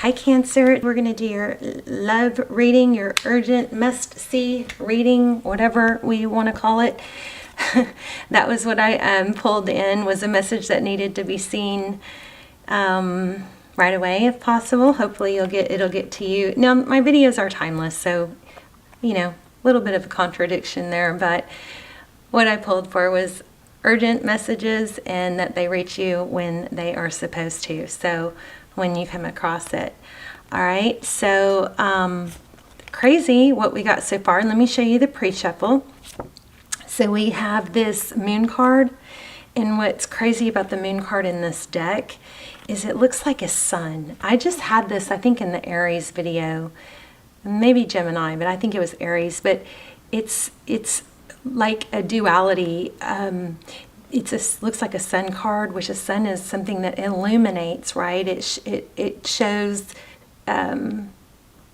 Hi Cancer, we're going to do your love reading, your urgent must-see reading, whatever we want to call it. That was what I pulled in, was a message that needed to be seen right away if possible. Hopefully it'll get to you. Now, my videos are timeless, so, you know, a little bit of a contradiction there, but what I pulled for was urgent messages and that they reach you when they are supposed to. So when you come across it. All right, so crazy what we got so far. And let me show you the pre-shuffle. So we have this moon card, and what's crazy about the moon card in this deck is it looks like a sun. I just had this, I think, in the Aries video, maybe Gemini, but I think it was Aries. But it's like a duality. Looks like a sun card, which a sun is something that illuminates, right? It shows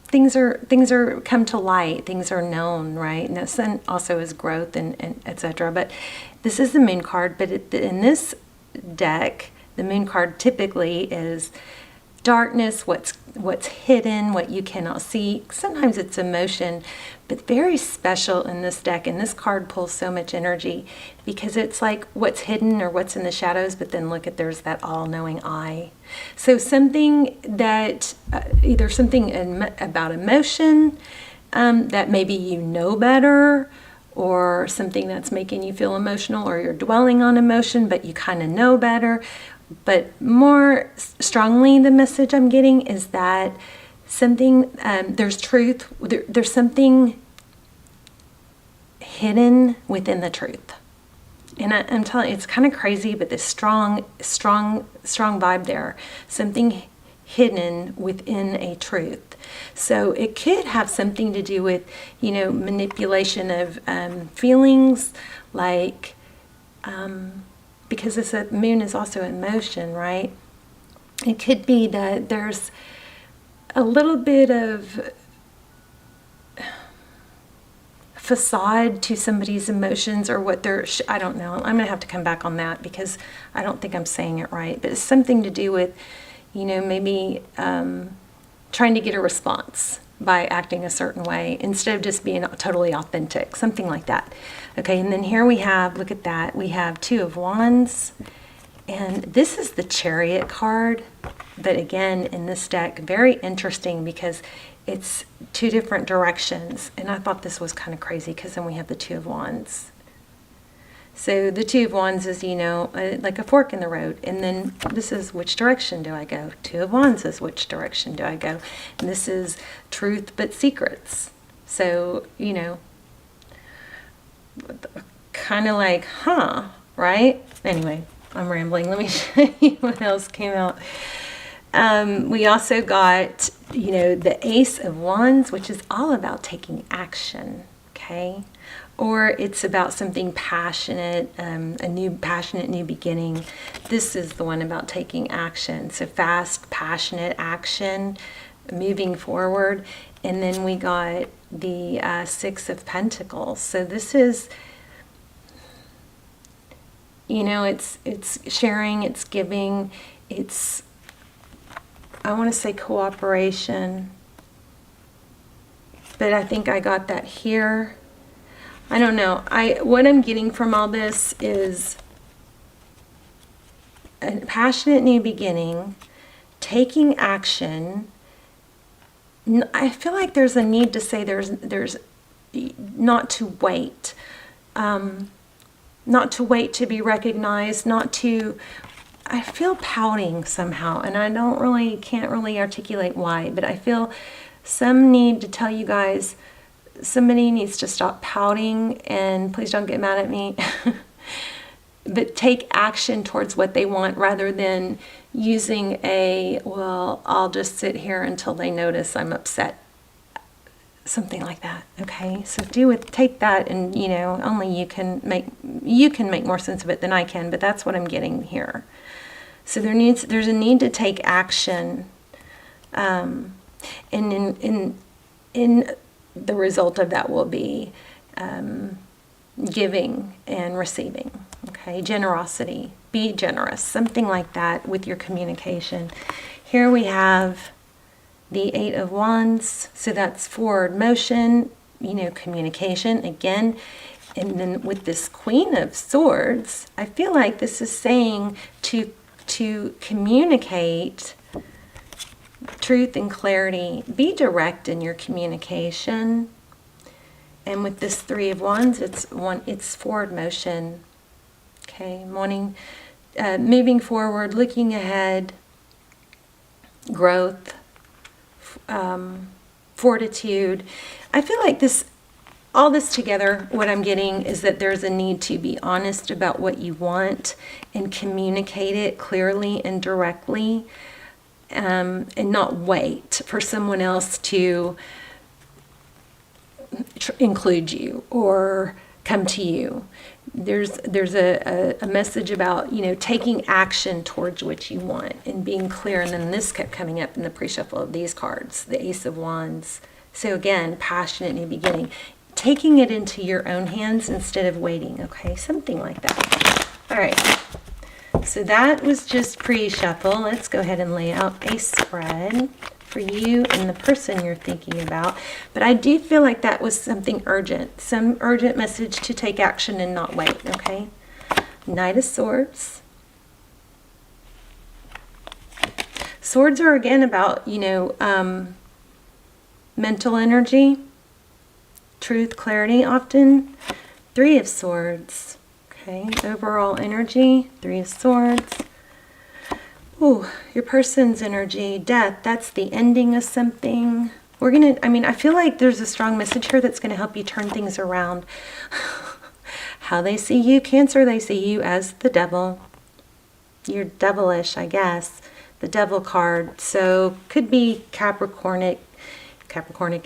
things are come to light, things are known, right? And the sun also is growth and etc. But this is the moon card. But in this deck, the moon card typically is darkness, what's hidden, what you cannot see. Sometimes it's emotion, but very special in this deck. And this card pulls so much energy because it's like what's hidden or what's in the shadows, but then look at, there's that all-knowing eye. So something that, either something about emotion that maybe you know better, or something that's making you feel emotional, or you're dwelling on emotion, but you kind of know better. But more strongly, the message I'm getting is that something, there's truth, there's something hidden within the truth. And I'm telling you, it's kind of crazy, but this strong vibe there, something hidden within a truth. So it could have something to do with, you know, manipulation of feelings, like, because this moon is also emotion, right? It could be that there's a little bit of facade to somebody's emotions, or what they're, I don't know. I'm going to have to come back on that because I don't think I'm saying it right. But it's something to do with, you know, maybe trying to get a response by acting a certain way instead of just being totally authentic, something like that. Okay, and then here we have, look at that, we have Two of Wands, and this is the Chariot card. But again, in this deck, very interesting because it's two different directions, and I thought this was kind of crazy because then we have the Two of Wands. So the Two of Wands is, you know, like a fork in the road. And then this is, which direction do I go? Two of Wands is, which direction do I go? And this is truth but secrets. So, you know, kind of like, huh, right? Anyway, I'm rambling. Let me show you what else came out. We also got, you know, the Ace of Wands, which is all about taking action, okay? Or it's about something passionate, a passionate new beginning. This is the one about taking action. So fast, passionate action, moving forward. And then we got the Six of Pentacles. So this is, you know, it's sharing, it's giving, it's, I want to say cooperation, but I think I got that here. I don't know. What I'm getting from all this is a passionate new beginning, taking action. I feel like there's a need to say there's not to wait. Not to wait to be recognized, not to, I feel pouting somehow, and I can't really articulate why, but I feel some need to tell you guys, somebody needs to stop pouting, and please don't get mad at me, but take action towards what they want rather than using well, I'll just sit here until they notice I'm upset. Something like that, okay? So take that, and, you know, only you can make more sense of it than I can, but that's what I'm getting here. So there's a need to take action, and in the result of that will be giving and receiving, okay? Generosity, be generous, something like that with your communication. Here we have the Eight of Wands. So that's forward motion, you know, communication again. And then with this Queen of Swords, I feel like this is saying to communicate truth and clarity. Be direct in your communication. And with this Three of Wands, it's forward motion. Okay, moving forward, looking ahead, growth, fortitude. I feel like all this together, what I'm getting is that there's a need to be honest about what you want and communicate it clearly and directly, and not wait for someone else to include you or come to you. There's a message about, you know, taking action towards what you want and being clear. And then this kept coming up in the pre-shuffle of these cards, the Ace of Wands. So again, passionate in the beginning. Taking it into your own hands instead of waiting, okay? Something like that. All right. So that was just pre-shuffle. Let's go ahead and lay out a spread for you and the person you're thinking about. But I do feel like that was something urgent. Some urgent message to take action and not wait, okay? Knight of Swords. Swords are again about, you know, mental energy. Truth, clarity often. Three of Swords. Okay, overall energy. Three of Swords. Ooh, your person's energy. Death, that's the ending of something. I feel like there's a strong message here that's going to help you turn things around. How they see you, Cancer, they see you as the devil. You're devilish, I guess. The devil card. So could be Capricornic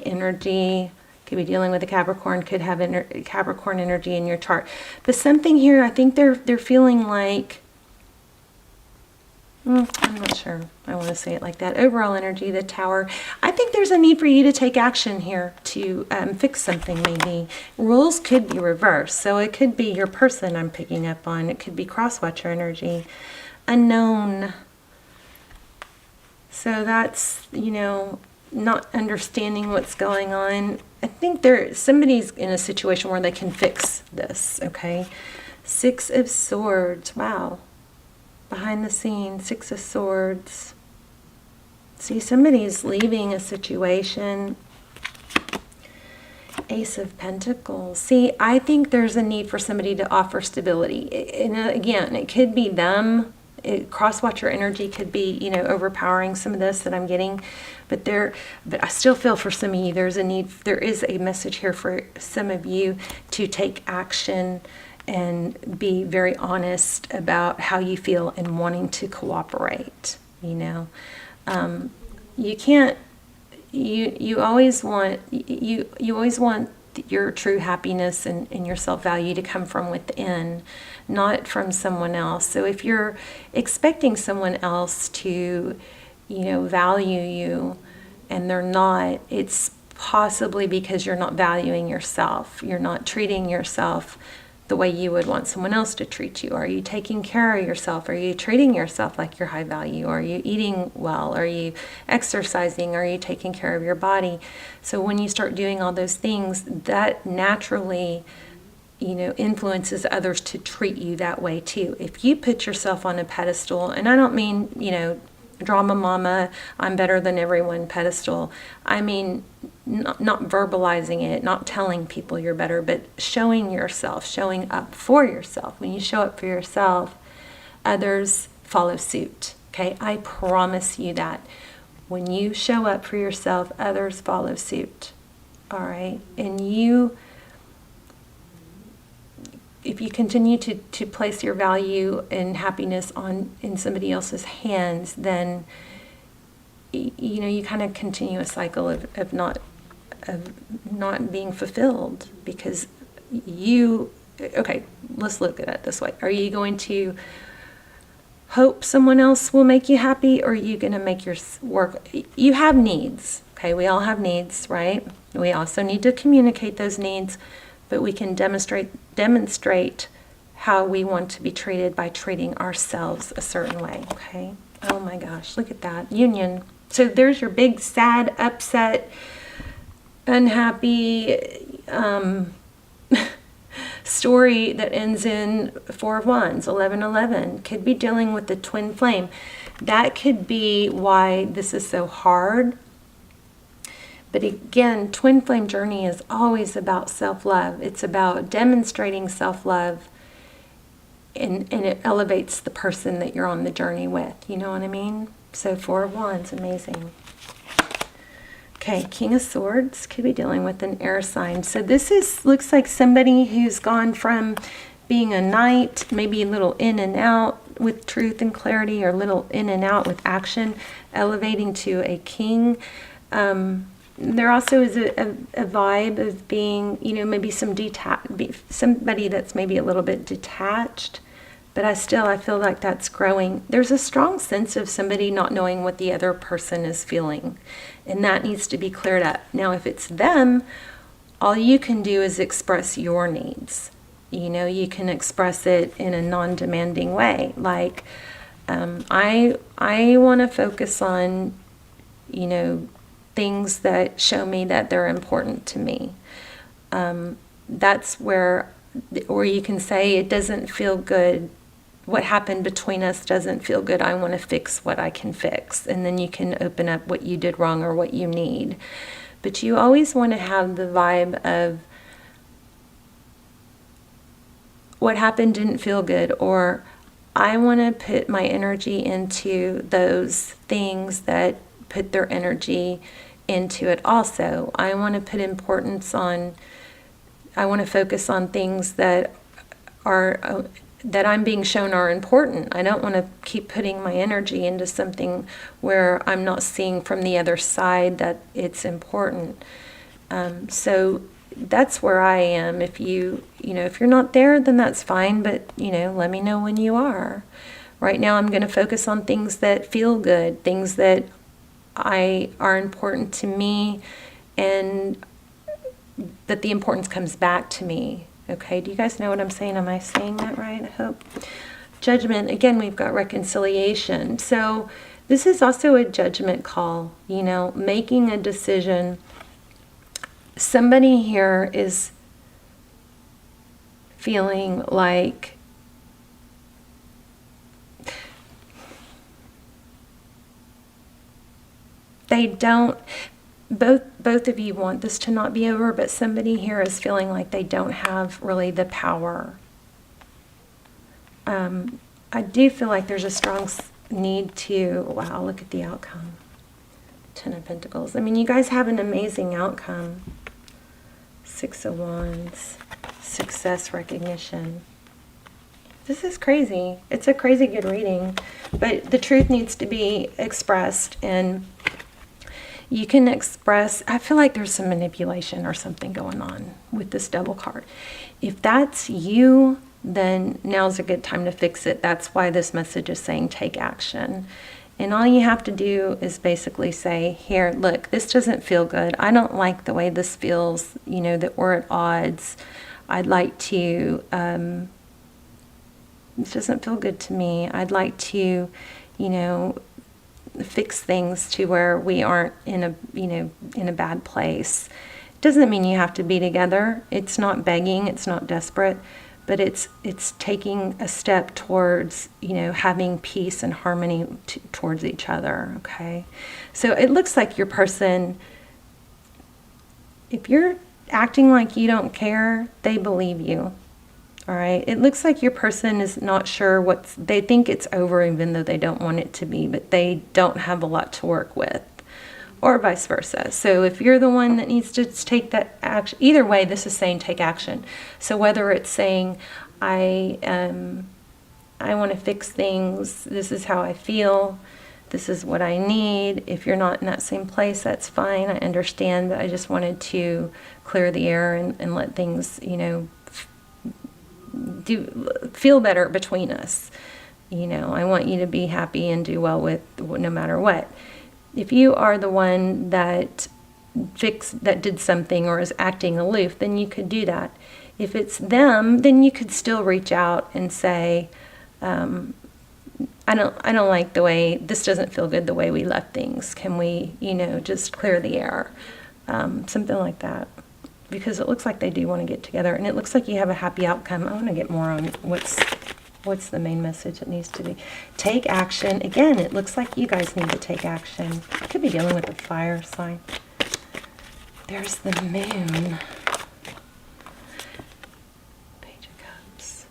energy. Could be dealing with a Capricorn, could have Capricorn energy in your chart. But something here, I think they're feeling like, I'm not sure I want to say it like that. Overall energy, the Tower. I think there's a need for you to take action here to fix something maybe. Rules could be reversed. So it could be your person I'm picking up on. It could be cross-watcher energy. Unknown. So that's, you know, not understanding what's going on. I think somebody's in a situation where they can fix this, okay? Six of Swords. Wow. Behind the scenes, Six of Swords. See, somebody's leaving a situation. Ace of Pentacles. See, I think there's a need for somebody to offer stability. And again, it could be them. Cross-watcher energy could be, you know, overpowering some of this that I'm getting. But I still feel for some of you, there is a message here for some of you to take action and be very honest about how you feel and wanting to cooperate, you know. You can't, you always want your true happiness and your self-value to come from within, not from someone else. So if you're expecting someone else to, you know, value you and they're not, it's possibly because you're not valuing yourself. You're not treating yourself the way you would want someone else to treat you. Are you taking care of yourself? Are you treating yourself like you're high value? Are you eating well? Are you exercising? Are you taking care of your body? So when you start doing all those things, that naturally, you know, influences others to treat you that way too. If you put yourself on a pedestal, and I don't mean, you know, drama mama, I'm better than everyone pedestal. I mean, not verbalizing it, not telling people you're better, but showing yourself, showing up for yourself. When you show up for yourself, others follow suit. Okay, I promise you that. When you show up for yourself, others follow suit. All right, and if you continue to place your value and happiness in somebody else's hands, then you know you kind of continue a cycle of not being fulfilled, because okay, let's look at it this way. Are you going to hope someone else will make you happy, or are you going to make your work? You have needs, okay? We all have needs, right? We also need to communicate those needs, but we can demonstrate how we want to be treated by treating ourselves a certain way, okay? Oh my gosh, look at that. Union, So there's your big, sad, upset, unhappy story that ends in Four of Wands, 1111. Could be dealing with the twin flame. That could be why this is so hard. But again, twin flame journey is always about self-love. It's about demonstrating self-love, and it elevates the person that you're on the journey with. You know what I mean? So Four of Wands, amazing. Okay, King of Swords could be dealing with an air sign. So this looks like somebody who's gone from being a knight, maybe a little in and out with truth and clarity, or a little in and out with action, elevating to a king. There also is a vibe of being, you know, maybe somebody that's maybe a little bit detached, but I feel like that's growing. There's a strong sense of somebody not knowing what the other person is feeling, and that needs to be cleared up. Now, if it's them, all you can do is express your needs. You know, you can express it in a non-demanding way. Like, I want to focus on, you know, things that show me that they're important to me. That's where, or you can say, it doesn't feel good. What happened between us doesn't feel good. I want to fix what I can fix. And then you can open up what you did wrong or what you need. But you always want to have the vibe of, what happened didn't feel good, or I want to put my energy into those things that put their energy into it also. I want to put importance on, I want to focus on things that are, that I'm being shown are important. I don't want to keep putting my energy into something where I'm not seeing from the other side that it's important. So that's where I am. If if you're not there, then that's fine, but, let me know when you are. Right now, I'm going to focus on things that feel good, things that are important to me, and that the importance comes back to me. Okay, do you guys know what I'm saying? Am I saying that right? I hope. Judgment, again, we've got reconciliation. So this is also a judgment call, making a decision. Somebody here is feeling like they don't, both of you want this to not be over, but somebody here is feeling like they don't have really the power. I do feel like there's a strong need to, wow, look at the outcome. Ten of Pentacles. I mean, you guys have an amazing outcome. Six of Wands. Success, recognition. This is crazy. It's a crazy good reading. But the truth needs to be expressed, and you can express, I feel like there's some manipulation or something going on with this double card. If that's you, then now's a good time to fix it. That's why this message is saying take action. And all you have to do is basically say, here, look, this doesn't feel good. I don't like the way this feels, that we're at odds. I'd like to, this doesn't feel good to me. I'd like to, fix things to where we aren't in a bad place. Doesn't mean you have to be together. It's not begging, it's not desperate, but it's taking a step towards, having peace and harmony towards each other, okay? So it looks like your person, if you're acting like you don't care, they believe you. All right, it looks like your person is not sure they think it's over even though they don't want it to be, but they don't have a lot to work with, or vice versa. So if you're the one that needs to take that action, either way, this is saying take action. So whether it's saying, I want to fix things, this is how I feel, this is what I need. If you're not in that same place, that's fine, I understand, but I just wanted to clear the air and let things, feel better between us. I want you to be happy and do well with no matter what. If you are the one that did something or is acting aloof, then you could do that. If it's them, then you could still reach out and say, I don't like the way, this doesn't feel good the way we left things. Can we, just clear the air? Something like that. Because it looks like they do want to get together, and it looks like you have a happy outcome. I want to get more on what's the main message that needs to be. Take action. Again, it looks like you guys need to take action. I could be dealing with a fire sign. There's the moon. Page of Cups.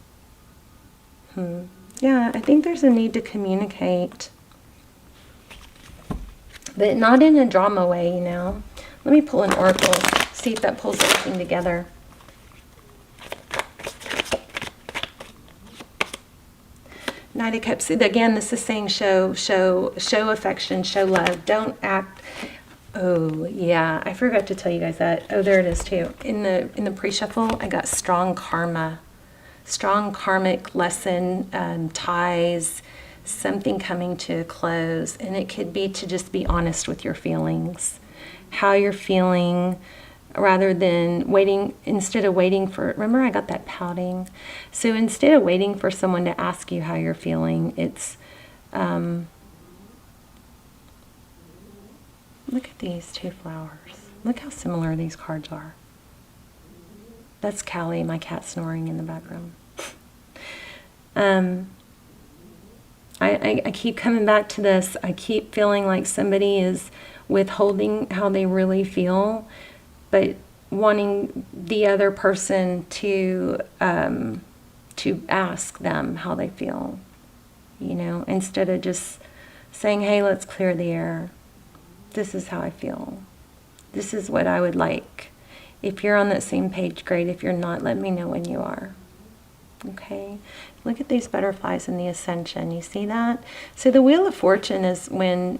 Yeah, I think there's a need to communicate. But not in a drama way, Let me pull an oracle. See if that pulls everything together. Knight of Cups. Again, this is saying show affection, show love. Don't act. Oh yeah, I forgot to tell you guys that. Oh, there it is too. In the pre-shuffle, I got strong karma, strong karmic lesson, ties, something coming to a close, and it could be to just be honest with your feelings, how you're feeling. Rather than instead of waiting for, remember I got that pouting? So instead of waiting for someone to ask you how you're feeling, it's, look at these two flowers. Look how similar these cards are. That's Callie, my cat snoring in the background. I keep coming back to this. I keep feeling like somebody is withholding how they really feel, but wanting the other person to ask them how they feel, instead of just saying, hey, let's clear the air. This is how I feel. This is what I would like. If you're on that same page, great. If you're not, let me know when you are. Okay? Look at these butterflies in the Ascension. You see that? So the Wheel of Fortune is when,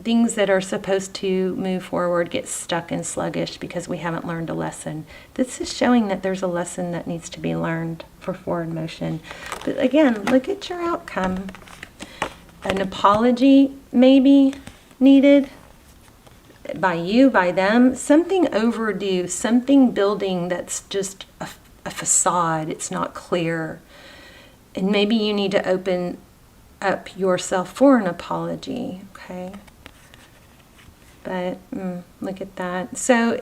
things that are supposed to move forward get stuck and sluggish because we haven't learned a lesson. This is showing that there's a lesson that needs to be learned for forward motion. But again, look at your outcome. An apology maybe needed by you, by them. Something overdue, something building that's just a facade. It's not clear. And maybe you need to open up yourself for an apology, okay? But look at that. So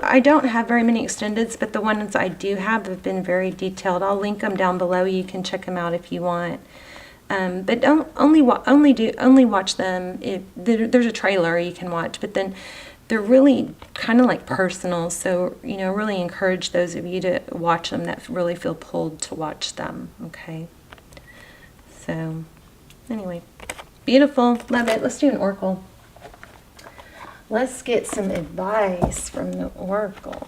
I don't have very many extendeds, but the ones I do have been very detailed. I'll link them down below. You can check them out if you want. But don't only watch them. There's a trailer you can watch, but then they're really kind of like personal. So really encourage those of you to watch them that really feel pulled to watch them. Okay. So anyway, beautiful, love it. Let's do an oracle. Let's get some advice from the oracle.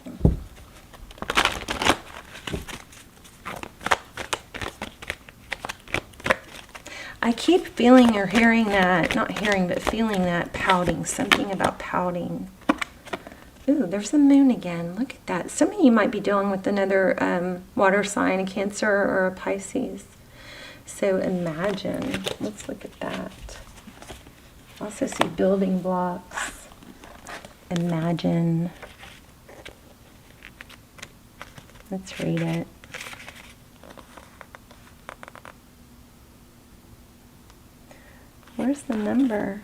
I keep feeling or hearing that, not hearing, but feeling that pouting, something about pouting. Ooh, there's the moon again. Look at that. Some of you might be dealing with another water sign, a Cancer or a Pisces. So imagine. Let's look at that. I also see building blocks. Imagine. Let's read it. Where's the number?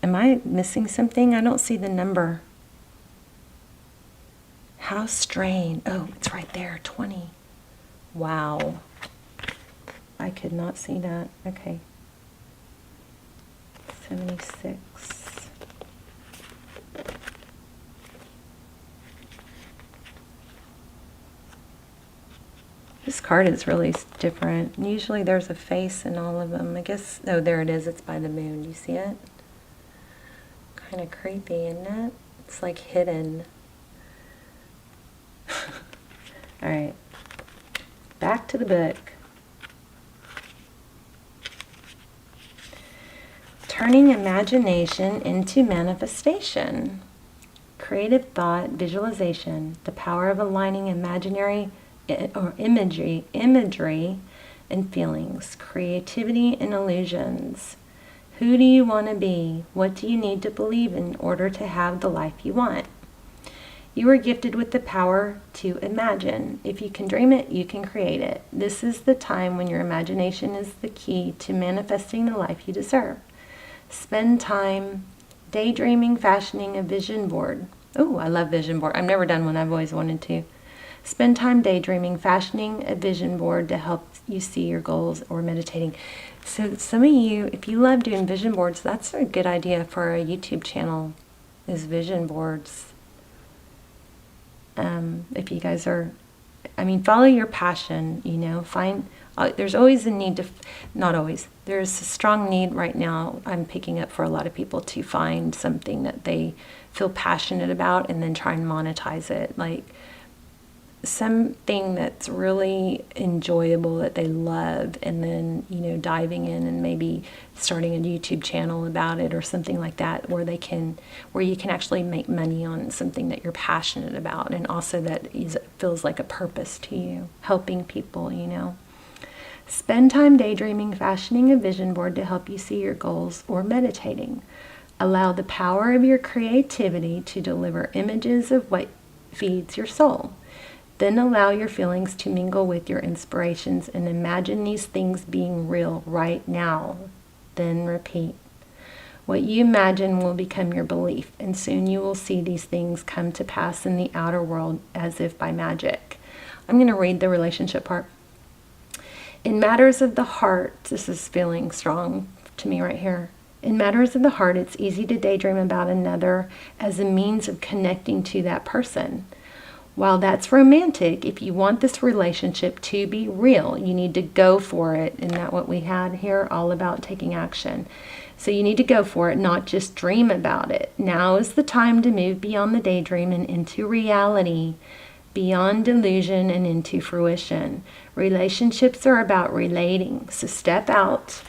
Am I missing something? I don't see the number. How strange. Oh, it's right there, 20. Wow. I could not see that. Okay. 76. This card is really different. Usually there's a face in all of them. I guess, oh, there it is. It's by the moon. Do you see it? Kind of creepy, isn't it? It's like hidden. All right. Back to the book. Turning imagination into manifestation. Creative thought, visualization, the power of aligning imaginary or imagery and feelings, creativity and illusions. Who do you want to be? What do you need to believe in order to have the life you want? You are gifted with the power to imagine. If you can dream it, you can create it. This is the time when your imagination is the key to manifesting the life you deserve. Spend time daydreaming, fashioning a vision board. Oh, I love vision board. I've never done one. I've always wanted to. Spend time daydreaming, fashioning a vision board to help you see your goals, or meditating. So some of you, if you love doing vision boards, that's a good idea for a YouTube channel, is vision boards. If you guys are, I mean, follow your passion, you know, find, there's always a need to, not always, there's a strong need right now, I'm picking up for a lot of people, to find something that they feel passionate about and then try and monetize it. Like something that's really enjoyable that they love, and then, you know, diving in and maybe starting a YouTube channel about it or something like that, where you can actually make money on something that you're passionate about, and also that feels like a purpose to you, helping people, you know. Spend time daydreaming, fashioning a vision board to help you see your goals, or meditating. Allow the power of your creativity to deliver images of what feeds your soul. Then allow your feelings to mingle with your inspirations and imagine these things being real right now. Then repeat. What you imagine will become your belief, and soon you will see these things come to pass in the outer world as if by magic. I'm going to read the relationship part. In matters of the heart, this is feeling strong to me right here. In matters of the heart, it's easy to daydream about another as a means of connecting to that person. While that's romantic, if you want this relationship to be real, you need to go for it. Isn't that what we had here? All about taking action. So you need to go for it, not just dream about it. Now is the time to move beyond the daydream and into reality, beyond delusion and into fruition. Relationships are about relating. So step out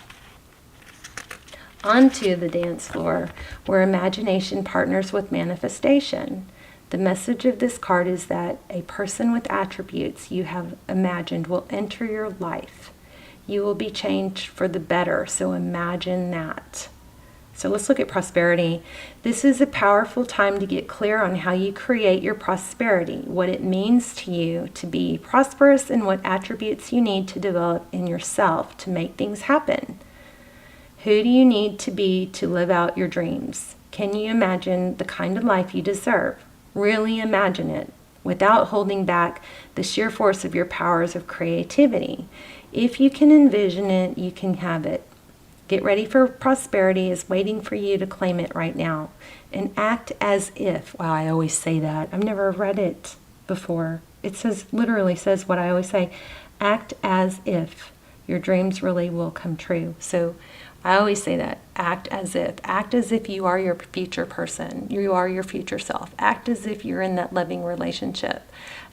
onto the dance floor where imagination partners with manifestation. The message of this card is that a person with attributes you have imagined will enter your life. You will be changed for the better, so imagine that. So let's look at prosperity. This is a powerful time to get clear on how you create your prosperity, what it means to you to be prosperous, and what attributes you need to develop in yourself to make things happen. Who do you need to be to live out your dreams? Can you imagine the kind of life you deserve? Really imagine it without holding back the sheer force of your powers of creativity. If you can envision it, you can have it. Get ready for prosperity is waiting for you to claim it right now. And act as if. Wow, I always say that. I've never read it before. It says, literally says what I always say. Act as if your dreams really will come true. So I always say that. Act as if. Act as if you are your future person. You are your future self. Act as if you're in that loving relationship.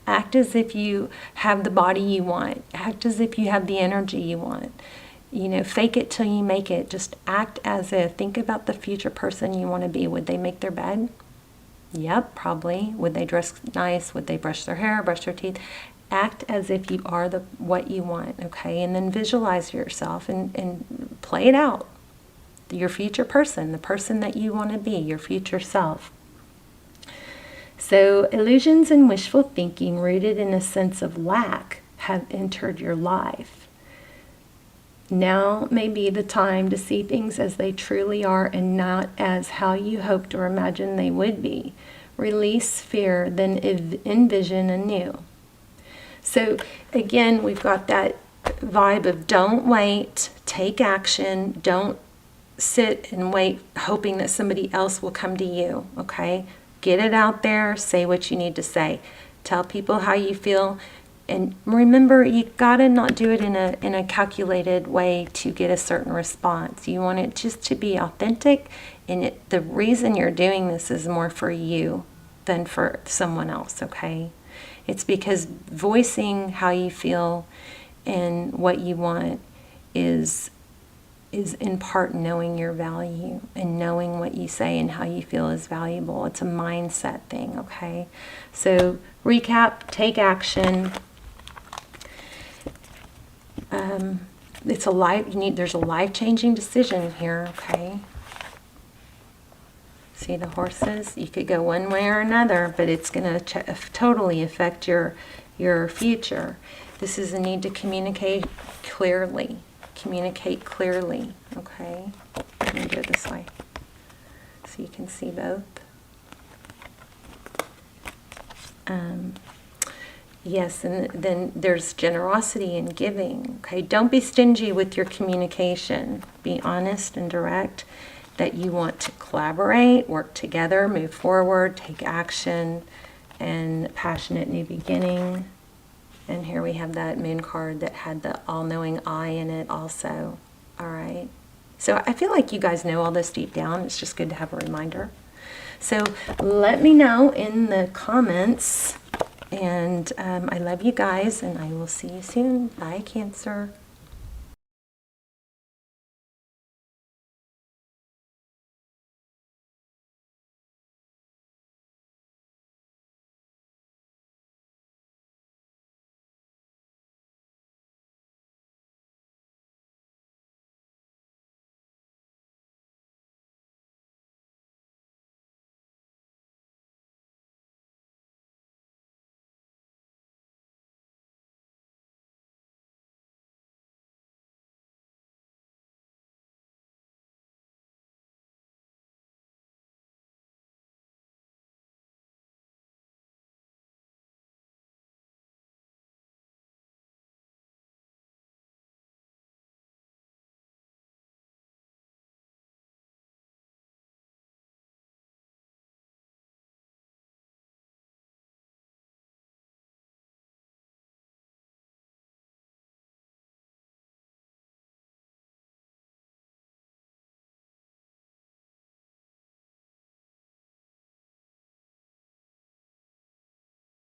Act as if you have the body you want. Act as if you have the energy you want. You know, fake it till you make it. Just act as if. Think about the future person you want to be. Would they make their bed? Yep, probably. Would they dress nice? Would they brush their hair, brush their teeth? Act as if you are what you want, okay? And then visualize yourself and play it out. Your future person, the person that you want to be, your future self. So illusions and wishful thinking rooted in a sense of lack have entered your life. Now may be the time to see things as they truly are and not as how you hoped or imagined they would be. Release fear, then envision anew. So again, we've got that vibe of don't wait, take action, don't sit and wait hoping that somebody else will come to you, okay? Get it out there, say what you need to say. Tell people how you feel, and remember, you gotta not do it in a calculated way to get a certain response. You want it just to be authentic, and the reason you're doing this is more for you than for someone else, okay? It's because voicing how you feel and what you want is in part knowing your value and knowing what you say and how you feel is valuable. It's a mindset thing, okay? So recap, take action. There's a life-changing decision here, okay? See the horses? You could go one way or another, but it's going to totally affect your future. This is a need to communicate clearly. Communicate clearly, okay? Let me do it this way so you can see both. Yes, and then there's generosity and giving, okay? Don't be stingy with your communication. Be honest and direct that you want to collaborate, work together, move forward, take action, and passionate new beginning. And here we have that moon card that had the all-knowing eye in it also. All right. So I feel like you guys know all this deep down. It's just good to have a reminder. So let me know in the comments. And I love you guys, and I will see you soon. Bye, Cancer.